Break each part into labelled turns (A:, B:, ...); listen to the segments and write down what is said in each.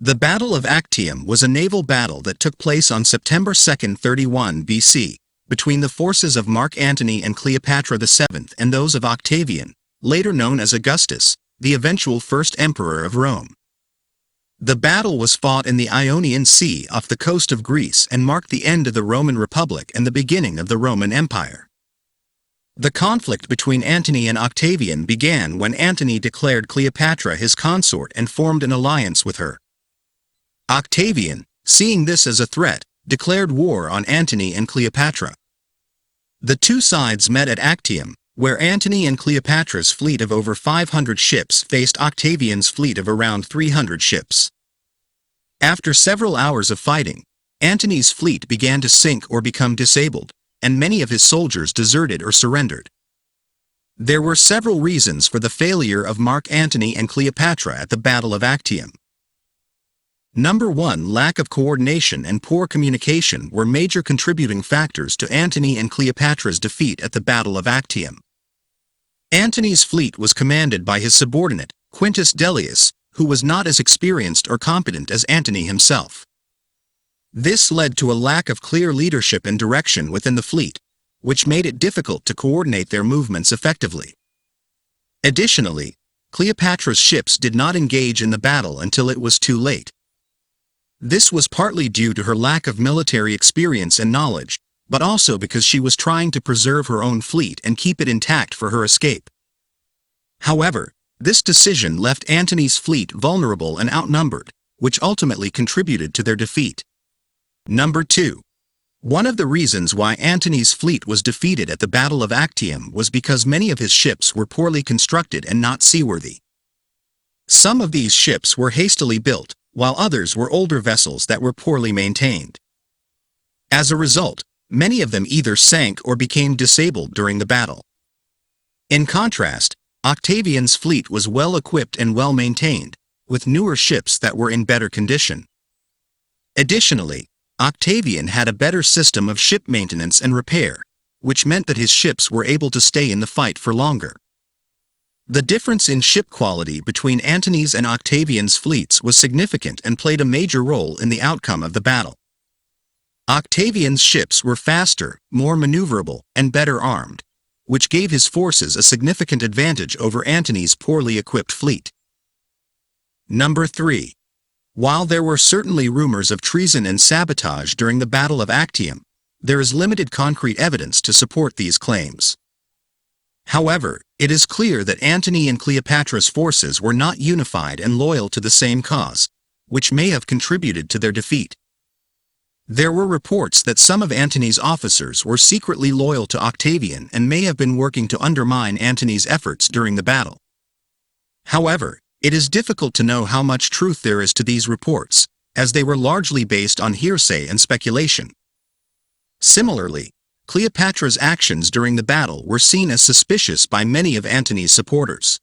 A: The Battle of Actium was a naval battle that took place on September 2, 31 BC, between the forces of Mark Antony and Cleopatra VII and those of Octavian, later known as Augustus, the eventual first emperor of Rome. The battle was fought in the Ionian Sea off the coast of Greece and marked the end of the Roman Republic and the beginning of the Roman Empire. The conflict between Antony and Octavian began when Antony declared Cleopatra his consort and formed an alliance with her. Octavian, seeing this as a threat, declared war on Antony and Cleopatra. The two sides met at Actium, where Antony and Cleopatra's fleet of over 500 ships faced Octavian's fleet of around 300 ships. After several hours of fighting, Antony's fleet began to sink or become disabled, and many of his soldiers deserted or surrendered. There were several reasons for the failure of Mark Antony and Cleopatra at the Battle of Actium. Number 1. Lack of coordination and poor communication were major contributing factors to Antony and Cleopatra's defeat at the Battle of Actium. Antony's fleet was commanded by his subordinate, Quintus Dellius, who was not as experienced or competent as Antony himself. This led to a lack of clear leadership and direction within the fleet, which made it difficult to coordinate their movements effectively. Additionally, Cleopatra's ships did not engage in the battle until it was too late. This was partly due to her lack of military experience and knowledge, but also because she was trying to preserve her own fleet and keep it intact for her escape. However, this decision left Antony's fleet vulnerable and outnumbered, which ultimately contributed to their defeat. Number 2. One of the reasons why Antony's fleet was defeated at the Battle of Actium was because many of his ships were poorly constructed and not seaworthy. Some of these ships were hastily built, while others were older vessels that were poorly maintained. As a result, many of them either sank or became disabled during the battle. In contrast, Octavian's fleet was well equipped and well maintained, with newer ships that were in better condition. Additionally, Octavian had a better system of ship maintenance and repair, which meant that his ships were able to stay in the fight for longer. The difference in ship quality between Antony's and Octavian's fleets was significant and played a major role in the outcome of the battle. Octavian's ships were faster, more maneuverable, and better armed, which gave his forces a significant advantage over Antony's poorly equipped fleet. Number 3. While there were certainly rumors of treason and sabotage during the Battle of Actium, there is limited concrete evidence to support these claims. However, it is clear that Antony and Cleopatra's forces were not unified and loyal to the same cause, which may have contributed to their defeat. There were reports that some of Antony's officers were secretly loyal to Octavian and may have been working to undermine Antony's efforts during the battle. However, it is difficult to know how much truth there is to these reports, as they were largely based on hearsay and speculation. Similarly, Cleopatra's actions during the battle were seen as suspicious by many of Antony's supporters.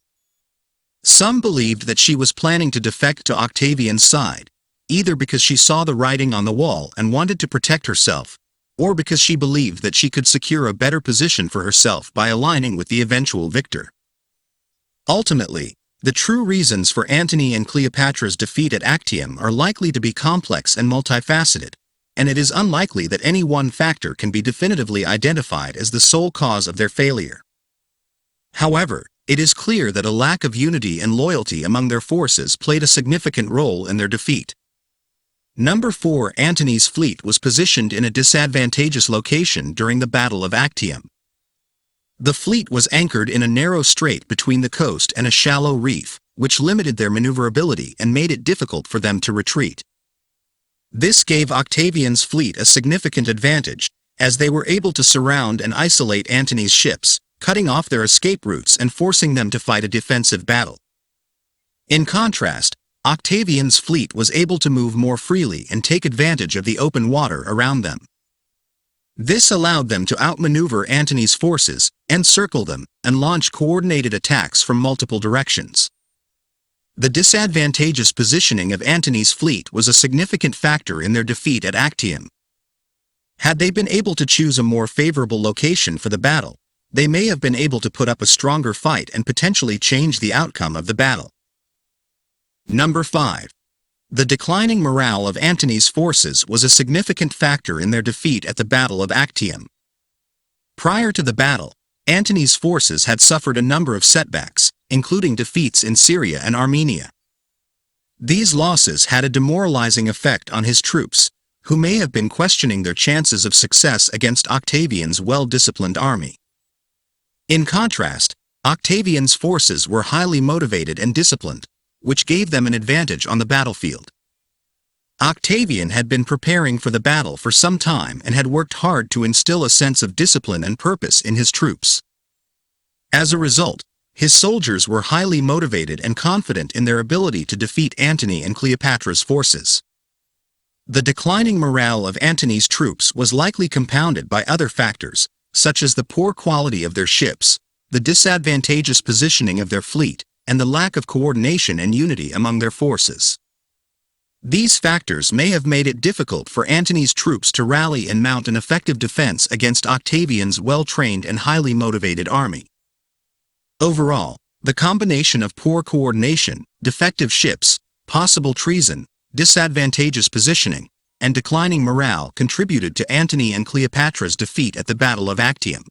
A: Some believed that she was planning to defect to Octavian's side, either because she saw the writing on the wall and wanted to protect herself, or because she believed that she could secure a better position for herself by aligning with the eventual victor. Ultimately, the true reasons for Antony and Cleopatra's defeat at Actium are likely to be complex and multifaceted, and it is unlikely that any one factor can be definitively identified as the sole cause of their failure. However, it is clear that a lack of unity and loyalty among their forces played a significant role in their defeat. Number 4. Antony's fleet was positioned in a disadvantageous location during the Battle of Actium. The fleet was anchored in a narrow strait between the coast and a shallow reef, which limited their maneuverability and made it difficult for them to retreat. This gave Octavian's fleet a significant advantage, as they were able to surround and isolate Antony's ships, cutting off their escape routes and forcing them to fight a defensive battle. In contrast, Octavian's fleet was able to move more freely and take advantage of the open water around them. This allowed them to outmaneuver Antony's forces, encircle them, and launch coordinated attacks from multiple directions. The disadvantageous positioning of Antony's fleet was a significant factor in their defeat at Actium. Had they been able to choose a more favorable location for the battle, they may have been able to put up a stronger fight and potentially change the outcome of the battle. Number 5. The declining morale of Antony's forces was a significant factor in their defeat at the Battle of Actium. Prior to the battle, Antony's forces had suffered a number of setbacks, including defeats in Syria and Armenia. These losses had a demoralizing effect on his troops, who may have been questioning their chances of success against Octavian's well-disciplined army. In contrast, Octavian's forces were highly motivated and disciplined, which gave them an advantage on the battlefield. Octavian had been preparing for the battle for some time and had worked hard to instill a sense of discipline and purpose in his troops. As a result, his soldiers were highly motivated and confident in their ability to defeat Antony and Cleopatra's forces. The declining morale of Antony's troops was likely compounded by other factors, such as the poor quality of their ships, the disadvantageous positioning of their fleet, and the lack of coordination and unity among their forces. These factors may have made it difficult for Antony's troops to rally and mount an effective defense against Octavian's well-trained and highly motivated army. Overall, the combination of poor coordination, defective ships, possible treason, disadvantageous positioning, and declining morale contributed to Antony and Cleopatra's defeat at the Battle of Actium.